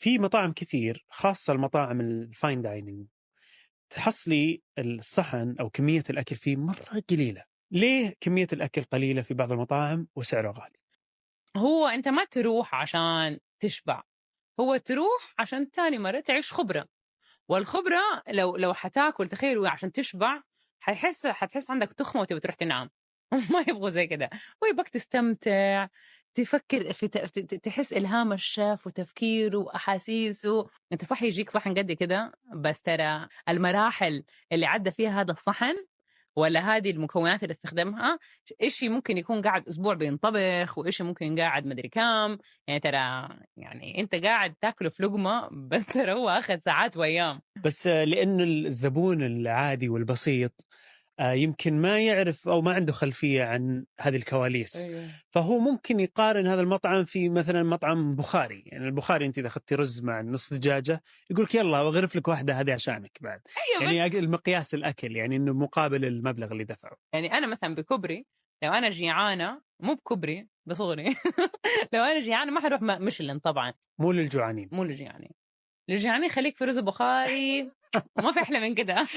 في مطاعم كثير خاصة المطاعم الفاين دايننج تحصلي الصحن أو كمية الأكل فيه مرة قليلة. ليه كمية الأكل قليلة في بعض المطاعم وسعره غالي؟ هو أنت ما تروح عشان تشبع، هو تروح عشان تاني مرة تعيش خبرة، والخبرة لو حتاكل تخيلوا عشان تشبع حتحس عندك تخمة وتبي تروح تنام. ما يبغوا زي كده، هو يبغاك تستمتع، تفكر في تحس إلهام الشيف وتفكيره وأحاسيسه. أنت صح يجيك صحن قد كده، بس ترى المراحل اللي عدى فيها هذا الصحن ولا هذه المكونات اللي استخدمها، إشي ممكن يكون قاعد أسبوع بينطبخ، وإشي ممكن قاعد مدري كام. يعني ترى يعني أنت قاعد تاكله في لقمة، بس ترى هو أخذ ساعات وأيام. بس لأن الزبون العادي والبسيط يمكن ما يعرف أو ما عنده خلفية عن هذه الكواليس، أيوه. فهو ممكن يقارن هذا المطعم في مثلا مطعم بخاري. يعني البخاري أنت إذا أخذتي رز مع نص دجاجة يقولك يلا أغرف لك واحدة هذه عشانك بعد. أيوه بس يعني المقياس الأكل يعني إنه مقابل المبلغ اللي دفعه. يعني أنا مثلا بكبري، لو أنا جيعانة مو بكبري بصغري لو أنا جيعانة ما حروح مشلن طبعا. مو للجوعانين. مو للجيعانين، الجيعانين خليك في رز بخاري وما في أحلى من كده.